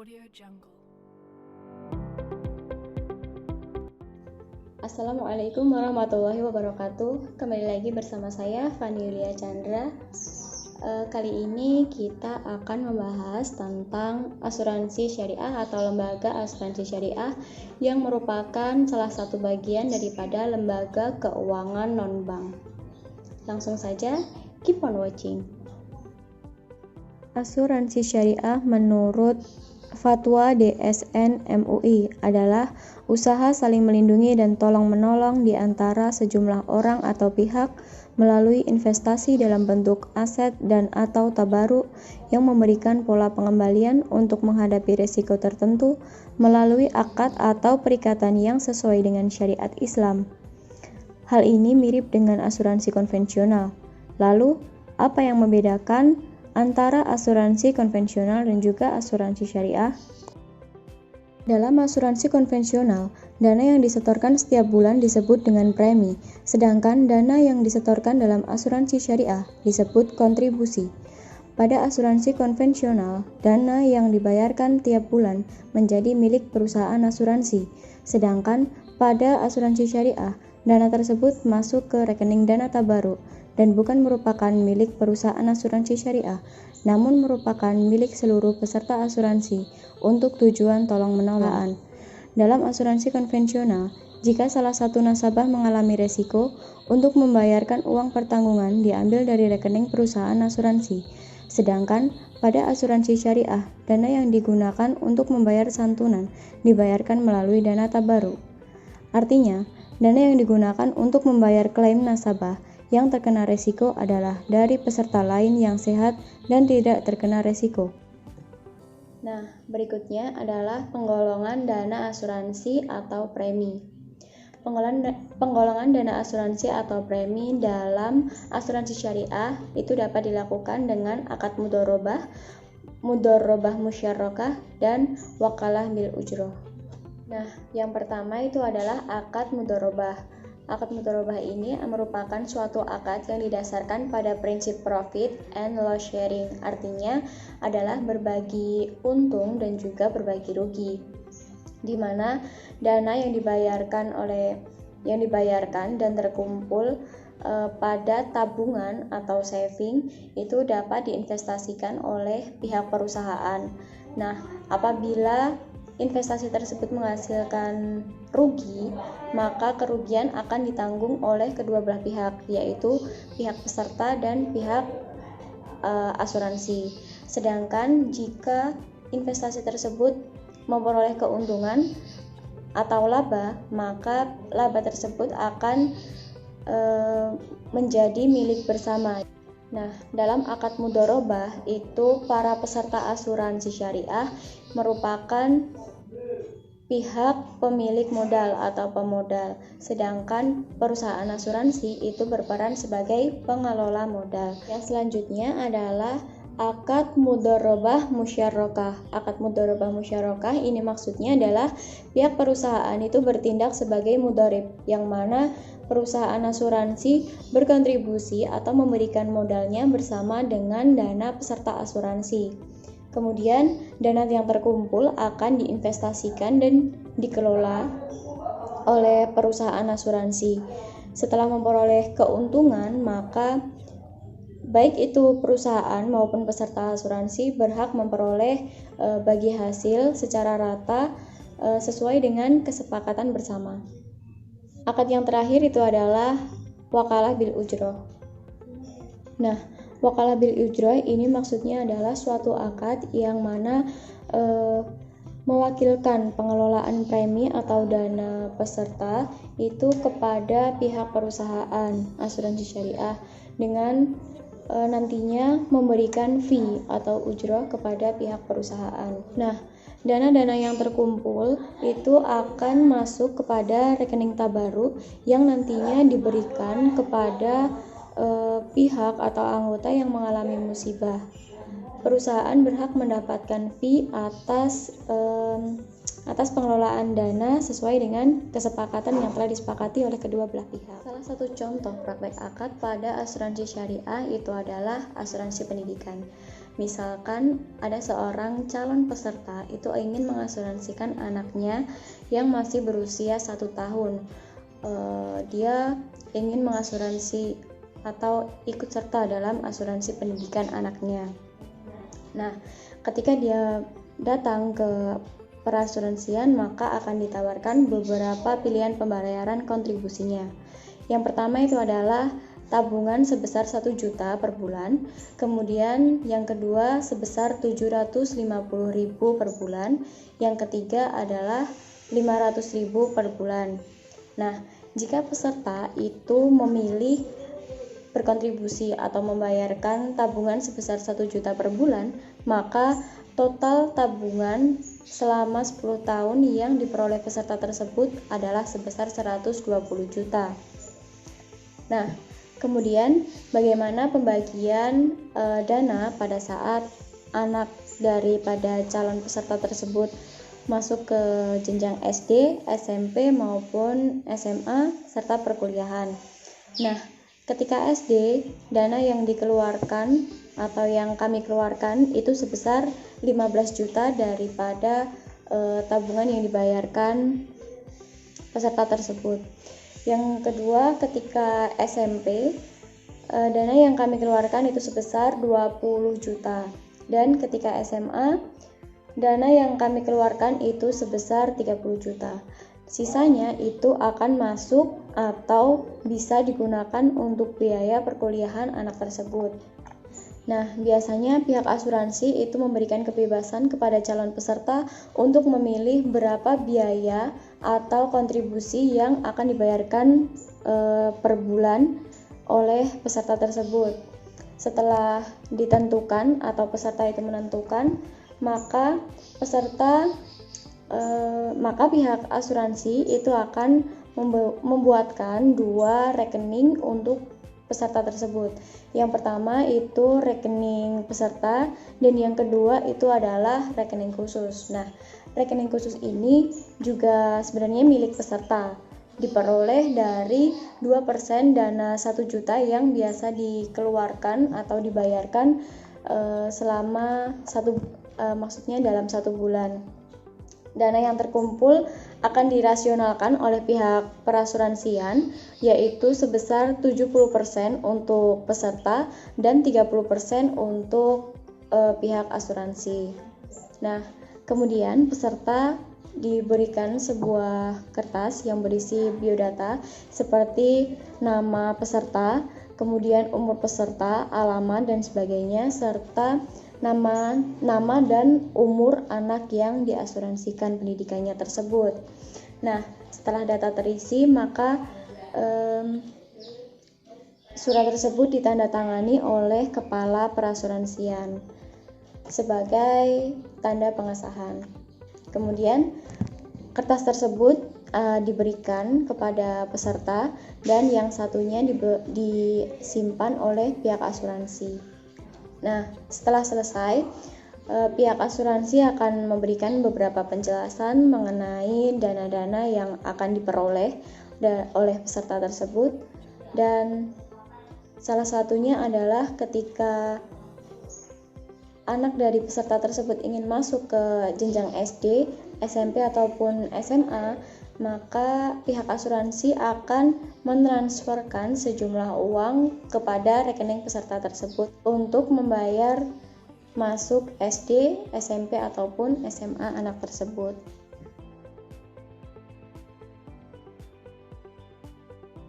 Audio Jungle. Assalamualaikum warahmatullahi wabarakatuh. Kembali lagi bersama saya Fani Yulia Chandra. Kali ini kita akan membahas tentang asuransi syariah atau lembaga asuransi syariah yang merupakan salah satu bagian daripada lembaga keuangan non-bank. Langsung saja, keep on watching. Asuransi syariah menurut Fatwa DSN MUI adalah usaha saling melindungi dan tolong-menolong di antara sejumlah orang atau pihak melalui investasi dalam bentuk aset dan atau tabaruk yang memberikan pola pengembalian untuk menghadapi risiko tertentu melalui akad atau perikatan yang sesuai dengan syariat Islam. Hal ini mirip dengan asuransi konvensional. Lalu, apa yang membedakan antara asuransi konvensional dan juga asuransi syariah? Dalam asuransi konvensional, dana yang disetorkan setiap bulan disebut dengan premi, sedangkan dana yang disetorkan dalam asuransi syariah disebut kontribusi. Pada asuransi konvensional, dana yang dibayarkan tiap bulan menjadi milik perusahaan asuransi, sedangkan pada asuransi syariah, dana tersebut masuk ke rekening dana tabaruk dan bukan merupakan milik perusahaan asuransi syariah, namun merupakan milik seluruh peserta asuransi untuk tujuan tolong-menolong. Dalam asuransi konvensional, jika salah satu nasabah mengalami resiko, untuk membayarkan uang pertanggungan diambil dari rekening perusahaan asuransi. Sedangkan pada asuransi syariah, dana yang digunakan untuk membayar santunan dibayarkan melalui dana tabaruk. Artinya, dana yang digunakan untuk membayar klaim nasabah yang terkena resiko adalah dari peserta lain yang sehat dan tidak terkena resiko. Nah, berikutnya adalah penggolongan dana asuransi atau premi. Penggolongan dana asuransi atau premi dalam asuransi syariah itu dapat dilakukan dengan akad mudharabah musyarrakah, dan wakalah bil ujroh. Nah, yang pertama itu adalah akad mudharabah. Akad mudharabah ini merupakan suatu akad yang didasarkan pada prinsip profit and loss sharing, artinya adalah berbagi untung dan juga berbagi rugi, di mana dana yang dibayarkan dan terkumpul pada tabungan atau saving itu dapat diinvestasikan oleh pihak perusahaan. Nah, apabila investasi tersebut menghasilkan rugi, maka kerugian akan ditanggung oleh kedua belah pihak, yaitu pihak peserta dan pihak asuransi. Sedangkan jika investasi tersebut memperoleh keuntungan atau laba, maka laba tersebut akan menjadi milik bersama. Nah, dalam akad mudharabah itu para peserta asuransi syariah merupakan pihak pemilik modal atau pemodal, sedangkan perusahaan asuransi itu berperan sebagai pengelola modal. Yang selanjutnya adalah akad mudharabah musyarrakah. Akad mudharabah musyarrakah ini maksudnya adalah pihak perusahaan itu bertindak sebagai mudharib, yang mana perusahaan asuransi berkontribusi atau memberikan modalnya bersama dengan dana peserta asuransi. Kemudian, dana yang terkumpul akan diinvestasikan dan dikelola oleh perusahaan asuransi. Setelah memperoleh keuntungan, maka baik itu perusahaan maupun peserta asuransi berhak memperoleh bagi hasil secara rata sesuai dengan kesepakatan bersama. Akad yang terakhir itu adalah wakalah bil ujroh. Nah, wakalah bil ujroh ini maksudnya adalah suatu akad yang mana mewakilkan pengelolaan premi atau dana peserta itu kepada pihak perusahaan asuransi syariah dengan nantinya memberikan fee atau ujroh kepada pihak perusahaan. Nah, dana-dana yang terkumpul itu akan masuk kepada rekening tabaruk yang nantinya diberikan kepada pihak atau anggota yang mengalami musibah. Perusahaan berhak mendapatkan fee atas pengelolaan dana sesuai dengan kesepakatan yang telah disepakati oleh kedua belah pihak. Salah satu contoh praktek akad pada asuransi syariah itu adalah asuransi pendidikan. Misalkan ada seorang calon peserta itu ingin mengasuransikan anaknya yang masih berusia 1 tahun. Dia ingin mengasuransi atau ikut serta dalam asuransi pendidikan anaknya. Nah, ketika dia datang ke perasuransian, maka akan ditawarkan beberapa pilihan pembayaran kontribusinya. Yang pertama itu adalah tabungan sebesar 1 juta per bulan, kemudian yang kedua sebesar 750.000 per bulan, yang ketiga adalah 500.000 per bulan. Nah, jika peserta itu memilih berkontribusi atau membayarkan tabungan sebesar 1 juta per bulan, maka total tabungan selama 10 tahun yang diperoleh peserta tersebut adalah sebesar 120 juta. Nah, kemudian bagaimana pembagian dana pada saat anak daripada calon peserta tersebut masuk ke jenjang SD, SMP maupun SMA serta perkuliahan. Nah, ketika SD, dana yang dikeluarkan atau yang kami keluarkan itu sebesar 15 juta daripada tabungan yang dibayarkan peserta tersebut. Yang kedua, ketika SMP, dana yang kami keluarkan itu sebesar 20 juta. Dan ketika SMA, dana yang kami keluarkan itu sebesar 30 juta. Sisanya itu akan masuk atau bisa digunakan untuk biaya perkuliahan anak tersebut. Nah, biasanya pihak asuransi itu memberikan kebebasan kepada calon peserta untuk memilih berapa biaya atau kontribusi yang akan dibayarkan per bulan oleh peserta tersebut. Setelah ditentukan atau peserta itu menentukan, maka pihak asuransi itu akan membuatkan 2 rekening untuk peserta tersebut. Yang pertama itu rekening peserta dan yang kedua itu adalah rekening khusus. Nah, rekening khusus ini juga sebenarnya milik peserta, diperoleh dari 2% dana 1 juta yang biasa dikeluarkan atau dibayarkan selama maksudnya dalam 1 bulan. Dana yang terkumpul akan dirasionalkan oleh pihak perasuransian, yaitu sebesar 70% untuk peserta dan 30% untuk pihak asuransi. Nah, kemudian peserta diberikan sebuah kertas yang berisi biodata seperti nama peserta, kemudian umur peserta, alamat dan sebagainya, serta nama dan umur anak yang diasuransikan pendidikannya tersebut. Nah, setelah data terisi, maka surat tersebut ditandatangani oleh kepala perasuransian sebagai tanda pengesahan. Kemudian kertas tersebut diberikan kepada peserta dan yang satunya disimpan oleh pihak asuransi. Nah, setelah selesai, pihak asuransi akan memberikan beberapa penjelasan mengenai dana-dana yang akan diperoleh oleh peserta tersebut, dan salah satunya adalah ketika anak dari peserta tersebut ingin masuk ke jenjang SD, SMP ataupun SMA, maka pihak asuransi akan mentransferkan sejumlah uang kepada rekening peserta tersebut untuk membayar masuk SD, SMP ataupun SMA anak tersebut.